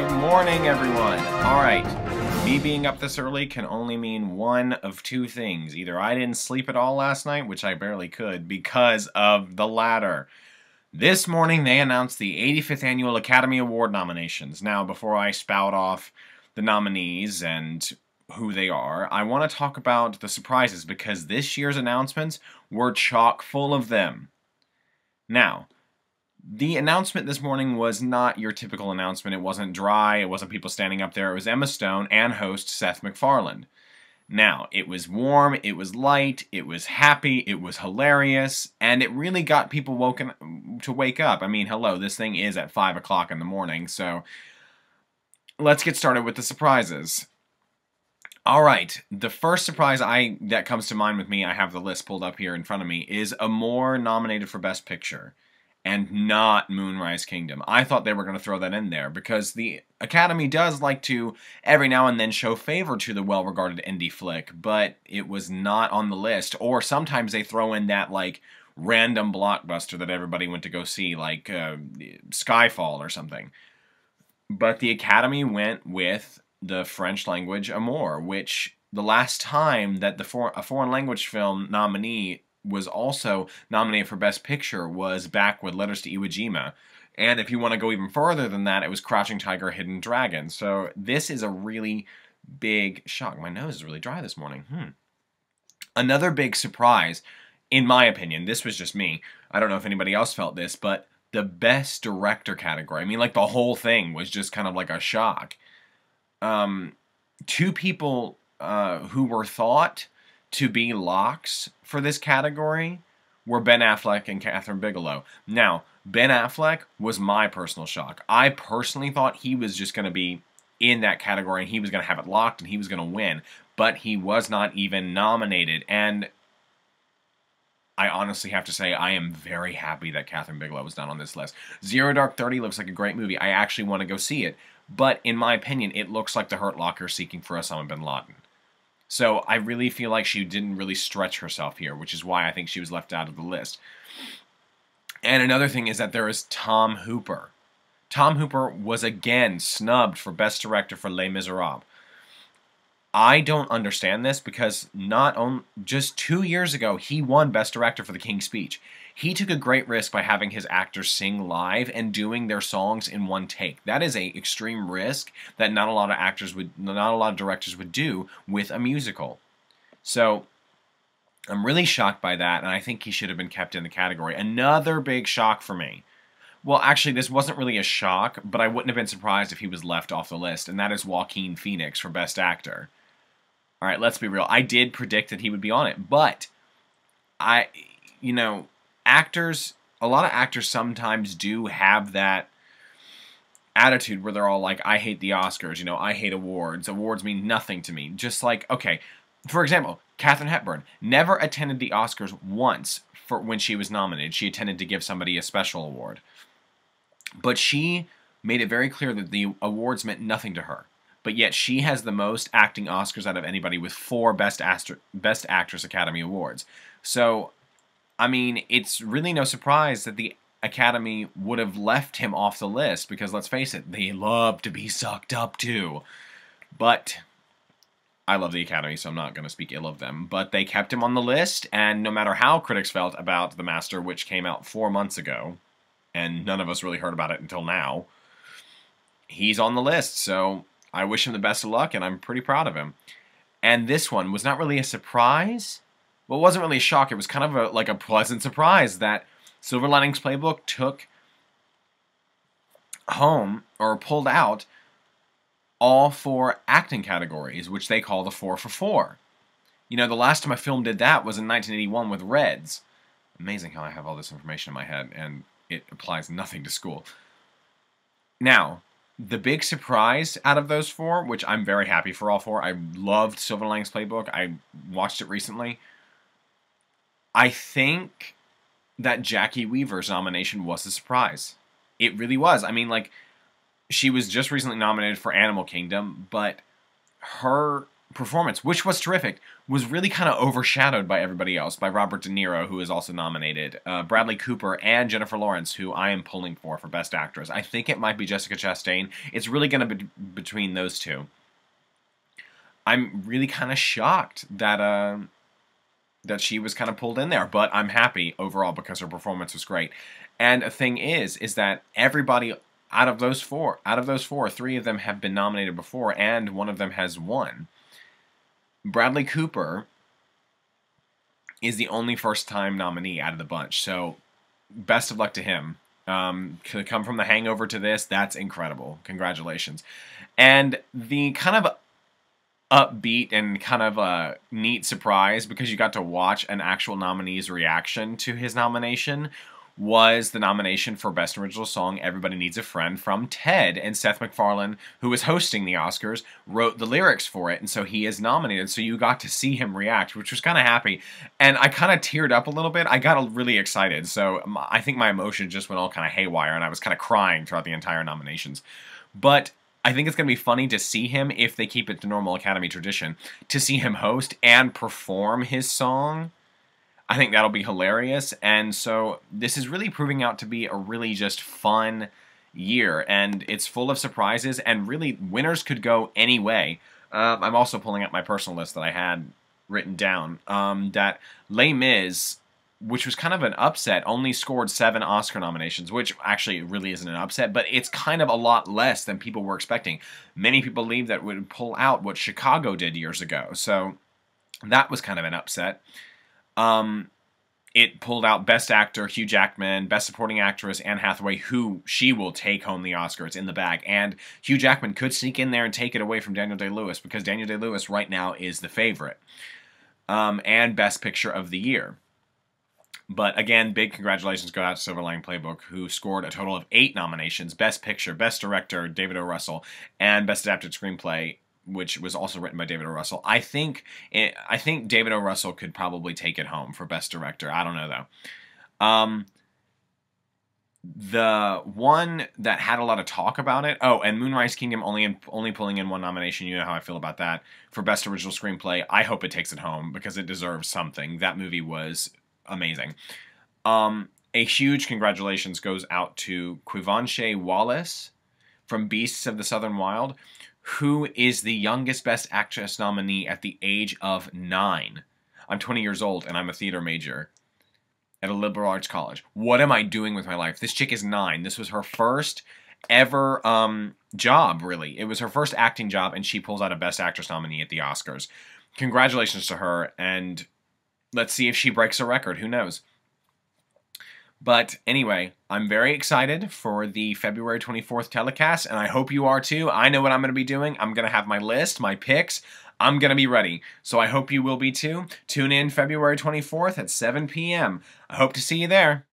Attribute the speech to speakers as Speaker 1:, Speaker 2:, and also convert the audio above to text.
Speaker 1: Good morning, everyone. Alright, me being up this early can only mean one of two things. Either I didn't sleep at all last night, which I barely could, because of the latter. This morning, they announced the 85th Annual Academy Award nominations. Now, before I spout off the nominees and who they are, I want to talk about the surprises, because this year's announcements were chock full of them. Now, the announcement this morning was not your typical announcement. It wasn't dry. It wasn't people standing up there. It was Emma Stone and host Seth MacFarlane. Now, it was warm, it was light, it was happy, it was hilarious, and it really got people to wake up. I mean, hello, this thing is at 5 o'clock in the morning, so let's get started with the surprises. Alright, the first surprise that comes to mind with me, I have the list pulled up here in front of me, is Amor nominated for Best Picture. And not Moonrise Kingdom. I thought they were going to throw that in there, because the Academy does like to, every now and then, show favor to the well-regarded indie flick, but it was not on the list. Or sometimes they throw in that, like, random blockbuster that everybody went to go see, like Skyfall or something. But the Academy went with the French language Amour, which the last time that a foreign language film nominee was also nominated for Best Picture was back with Letters to Iwo Jima. And if you want to go even further than that, it was Crouching Tiger, Hidden Dragon. So this is a really big shock. My nose is really dry this morning. Another big surprise, in my opinion, this was just me. I don't know if anybody else felt this, but the Best Director category. I mean, like, the whole thing was just kind of like a shock. Two people who were thought to be locks for this category were Ben Affleck and Kathryn Bigelow. Now, Ben Affleck was my personal shock. I personally thought he was just going to be in that category and he was going to have it locked and he was going to win. But he was not even nominated. And I honestly have to say I am very happy that Kathryn Bigelow was not on this list. Zero Dark 30 looks like a great movie. I actually want to go see it. But in my opinion, it looks like The Hurt Locker seeking for Osama bin Laden. So I really feel like she didn't really stretch herself here, which is why I think she was left out of the list. And another thing is that there is Tom Hooper. Tom Hooper was again snubbed for Best Director for Les Miserables. I don't understand this, because just 2 years ago, he won Best Director for The King's Speech. He took a great risk by having his actors sing live and doing their songs in one take. That is an extreme risk that not a lot of directors would do with a musical. So I'm really shocked by that, and I think he should have been kept in the category. Another big shock for me. Well, actually, this wasn't really a shock, but I wouldn't have been surprised if he was left off the list, and that is Joaquin Phoenix for Best Actor. All right, let's be real. I did predict that he would be on it, but a lot of actors sometimes do have that attitude where they're all like, I hate the Oscars, I hate awards. Awards mean nothing to me. Just like, okay, for example, Katharine Hepburn never attended the Oscars once for when she was nominated. She attended to give somebody a special award. But she made it very clear that the awards meant nothing to her. But yet she has the most acting Oscars out of anybody with 4 Best Actress Academy Awards. So, I mean, it's really no surprise that the Academy would have left him off the list, because let's face it, they love to be sucked up to. But I love the Academy, so I'm not going to speak ill of them. But they kept him on the list, and no matter how critics felt about The Master, which came out 4 months ago, and none of us really heard about it until now, he's on the list, so I wish him the best of luck, and I'm pretty proud of him. And this one was not really a surprise. Well, it wasn't really a shock. It was kind of like a pleasant surprise that Silver Linings Playbook took home, or pulled out, all 4 acting categories, which they call the 4 for 4. The last time a film did that was in 1981 with Reds. Amazing how I have all this information in my head, and it applies nothing to school. Now, the big surprise out of those 4, which I'm very happy for all 4, I loved Silver Linings Playbook. I watched it recently. I think that Jackie Weaver's nomination was a surprise. It really was. I mean, like, she was just recently nominated for Animal Kingdom, but her performance, which was terrific, was really kind of overshadowed by everybody else, by Robert De Niro, who is also nominated, Bradley Cooper, and Jennifer Lawrence, who I am pulling for Best Actress. I think it might be Jessica Chastain. It's really going to be between those two. I'm really kind of shocked that that she was kind of pulled in there, but I'm happy overall because her performance was great. And the thing is that everybody out of those four, three of them have been nominated before, and one of them has won. Bradley Cooper is the only first-time nominee out of the bunch, so best of luck to him. To come from The Hangover to this, that's incredible. Congratulations. And the kind of upbeat and kind of a neat surprise, because you got to watch an actual nominee's reaction to his nomination, was the nomination for Best Original Song, Everybody Needs a Friend, from Ted. And Seth MacFarlane, who was hosting the Oscars, wrote the lyrics for it, and so he is nominated. So you got to see him react, which was kind of happy. And I kind of teared up a little bit. I got really excited. So I think my emotions just went all kind of haywire, and I was kind of crying throughout the entire nominations. But I think it's going to be funny to see him, if they keep it to normal Academy tradition, to see him host and perform his song. I think that'll be hilarious, and so this is really proving out to be a really just fun year, and it's full of surprises, and really winners could go any way. I'm also pulling up my personal list that I had written down, that Les Mis, which was kind of an upset, only scored 7 Oscar nominations, which actually really isn't an upset, but it's kind of a lot less than people were expecting. Many people believed that it would pull out what Chicago did years ago, so that was kind of an upset. It pulled out Best Actor, Hugh Jackman, Best Supporting Actress, Anne Hathaway, who she will take home the Oscar. It's in the bag. And Hugh Jackman could sneak in there and take it away from Daniel Day-Lewis, because Daniel Day-Lewis right now is the favorite. And Best Picture of the Year. But again, big congratulations go out to Silver Lining Playbook, who scored a total of 8 nominations. Best Picture, Best Director, David O. Russell, and Best Adapted Screenplay, which was also written by David O. Russell. I think David O. Russell could probably take it home for Best Director. I don't know, though. The one that had a lot of talk about it... Oh, and Moonrise Kingdom only pulling in 1 nomination. You know how I feel about that. For Best Original Screenplay, I hope it takes it home, because it deserves something. That movie was amazing. A huge congratulations goes out to Quivanche Wallace from Beasts of the Southern Wild, who is the youngest Best Actress nominee at the age of 9. I'm 20 years old, and I'm a theater major at a liberal arts college. What am I doing with my life? This chick is 9. This was her first ever job, really. It was her first acting job, and she pulls out a Best Actress nominee at the Oscars. Congratulations to her, and let's see if she breaks a record. Who knows? But anyway, I'm very excited for the February 24th telecast, and I hope you are too. I know what I'm going to be doing. I'm going to have my list, my picks. I'm going to be ready. So I hope you will be too. Tune in February 24th at 7 p.m. I hope to see you there.